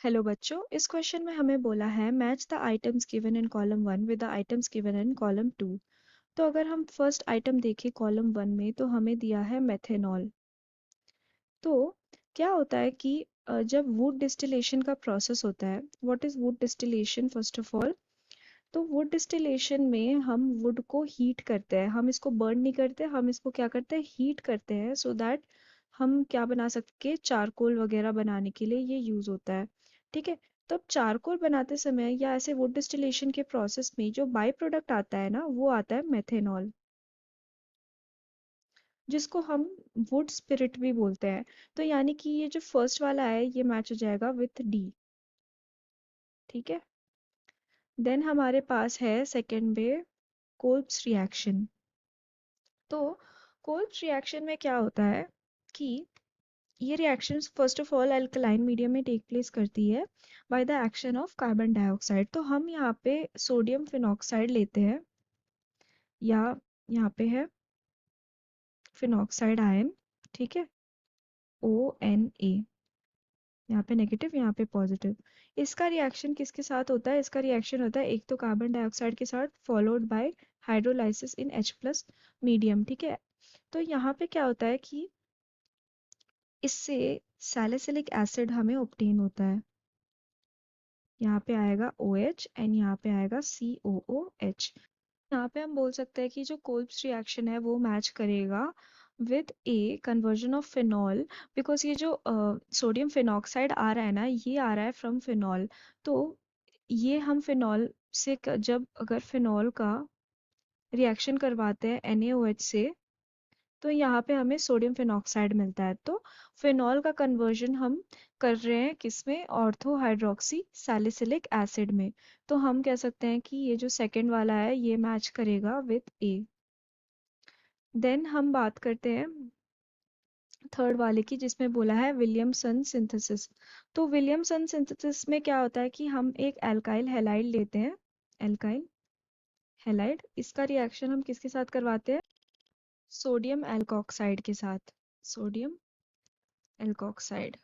Hello बच्चों, इस question में हमें बोला है match the items given in column one with the items given in column to. तो अगर हम फर्स्ट आइटम देखें कॉलम वन में तो हमें दिया है मेथेनॉल। तो क्या होता है कि जब वुड डिस्टिलेशन का प्रोसेस होता है, what is would distillation first of all. तो वुड डिस्टिलेशन में हम वुड को हीट करते हैं, हम इसको बर्न नहीं करते, हम इसको क्या करते हैं, हीट करते हैं सो दैट हम क्या बना सके, चारकोल वगैरह बनाने के लिए ये यूज होता है। ठीक है। तो अब चारकोल बनाते समय या ऐसे वुड डिस्टिलेशन के प्रोसेस में जो बाई प्रोडक्ट आता है ना, वो आता है मेथेनॉल, जिसको हम वुड स्पिरिट भी बोलते हैं। तो यानी कि ये जो फर्स्ट वाला है ये मैच हो जाएगा विथ डी। ठीक है। देन हमारे पास है सेकेंड में कोल्ब्स रिएक्शन। तो कोल्ब्स रिएक्शन में क्या होता है कि ये reactions first of all alkaline medium में टेक प्लेस करती है by the action of carbon dioxide. तो हम यहाँ पे सोडियम फिनॉक्साइड लेते हैं, या यहाँ पे है फिनॉक्साइड आयन। ठीक है, ONA, यहाँ पे नेगेटिव यहाँ पे पॉजिटिव। इसका रिएक्शन किसके साथ होता है, इसका रिएक्शन होता है एक तो कार्बन डाइऑक्साइड के साथ followed by hydrolysis in H+ medium. ठीक है। तो यहाँ पे क्या होता है कि इससे सैलिसिलिक एसिड हमें ऑब्टेन होता है। यहाँ पे आएगा OH एंड यहाँ पे आएगा COOH। यहाँ पे हम बोल सकते हैं कि जो कोल्ब्स रिएक्शन है वो मैच करेगा with A conversion of phenol, because ये जो सोडियम फिनॉक्साइड आ रहा है ना, ये आ रहा है फ्रॉम फिनॉल। तो ये हम फिनॉल से जब अगर फिनॉल का रिएक्शन करवाते हैं NaOH से, तो यहाँ पे हमें सोडियम फिनॉक्साइड मिलता है। तो फिनॉल का कन्वर्जन हम कर रहे हैं किसमें, ऑर्थो हाइड्रोक्सी सैलिसिलिक एसिड में। तो हम कह सकते हैं कि ये जो सेकंड वाला है ये मैच करेगा विथ ए। देन हम बात करते हैं थर्ड वाले की, जिसमें बोला है विलियमसन सिंथेसिस। तो विलियमसन सिंथेसिस में क्या होता है कि हम एक एल्काइल हैलाइड लेते हैं, एल्काइल हैलाइड, इसका रिएक्शन हम किसके साथ करवाते हैं, सोडियम एल्कोक्साइड के साथ, सोडियम एल्कोक्साइड।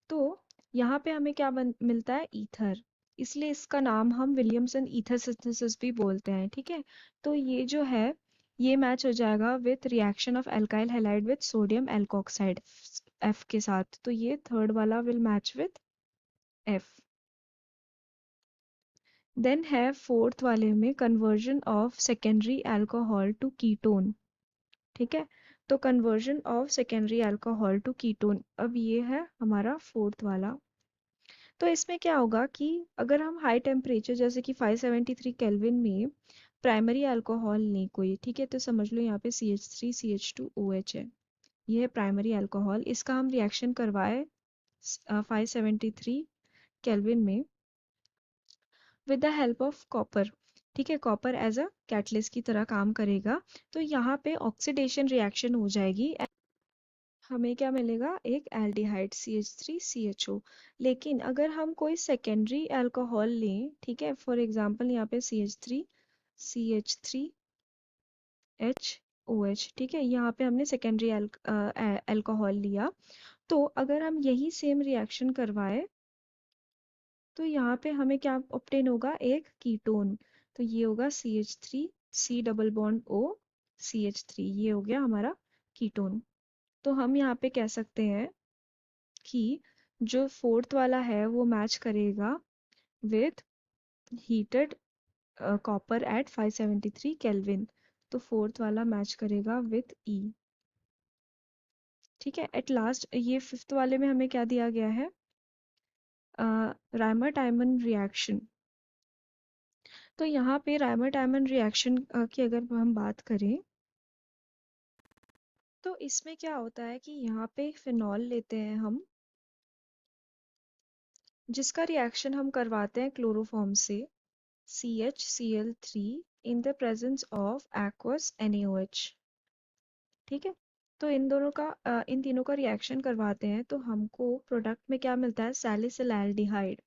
तो यहाँ पे हमें क्या मिलता है, ईथर। इसलिए इसका नाम हम विलियमसन ईथर सिंथेसिस भी बोलते हैं। ठीक है। तो ये जो है ये मैच हो जाएगा with reaction of alkyl halide with sodium alkoxide F के साथ। तो ये थर्ड वाला will match with F। Then है फोर्थ वाले में conversion of secondary alcohol to ketone. ठीक है। तो conversion of secondary alcohol to ketone, अब ये है हमारा फोर्थ वाला। तो इसमें क्या होगा कि अगर हम हाई टेम्परेचर जैसे कि 573 केल्विन में प्राइमरी अल्कोहल लें कोई, ठीक है, तो समझ लो यहाँ पे CH3CH2OH है, ये है प्राइमरी अल्कोहल। इसका हम रिएक्शन करवाए 573 केल्विन में with the help of copper. ठीक है, कॉपर एज अ कैटलिस्ट की तरह काम करेगा। तो यहाँ पे ऑक्सीडेशन रिएक्शन हो जाएगी, हमें क्या मिलेगा, एक एल्डिहाइड CH3CHO। लेकिन अगर हम कोई सेकेंडरी अल्कोहल लें, ठीक है, फॉर एग्जांपल यहाँ पे CH3CH3HOH, ठीक है, यहाँ पे हमने सेकेंडरी अल्कोहल लिया। तो अगर हम यही सेम रिएक्शन करवाए तो यहाँ पे हमें क्या ऑब्टेन होगा, एक कीटोन। तो ये होगा CH3 C double bond O CH3, ये हो गया हमारा कीटोन। तो हम यहाँ पे कह सकते हैं कि जो फोर्थ वाला है वो मैच करेगा with heated copper at 573 kelvin. तो फोर्थ वाला मैच करेगा विथ E। ठीक है। एट लास्ट ये फिफ्थ वाले में हमें क्या दिया गया है, रायमर टाइमन रिएक्शन। तो यहाँ पे रायमर टाइमन रिएक्शन की अगर हम बात करें तो इसमें क्या होता है कि यहाँ पे फिनॉल लेते हैं हम, जिसका रिएक्शन हम करवाते हैं क्लोरोफॉर्म से CHCl3 in the presence of aqueous NaOH। ठीक है। तो इन दोनों का इन तीनों का रिएक्शन करवाते हैं तो हमको प्रोडक्ट में क्या मिलता है, सैलिसिलैल्डिहाइड।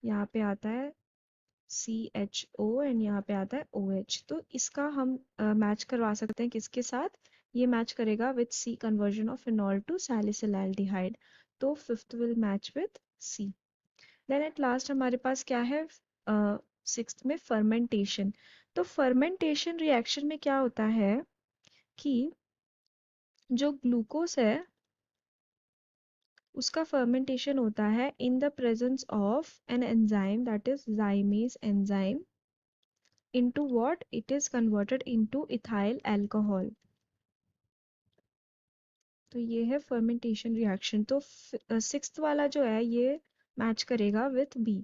यहाँ पे आता है CHO एंड यहाँ पे आता है OH। तो इसका हम मैच करवा सकते हैं किसके साथ, ये मैच करेगा with C conversion of phenol to salicylaldehyde. तो fifth will match with C. Then at last हमारे पास क्या है, सिक्स्थ में फर्मेंटेशन। तो फर्मेंटेशन रिएक्शन में क्या होता है कि जो ग्लूकोज है उसका फर्मेंटेशन होता है in the presence of an enzyme that is जाइमेज enzyme, into what it is converted into ethyl alcohol। तो ये है फर्मेंटेशन रिएक्शन। तो सिक्स्थ वाला जो है ये मैच करेगा विथ बी।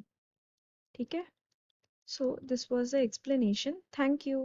ठीक है। So this was the explanation. Thank you.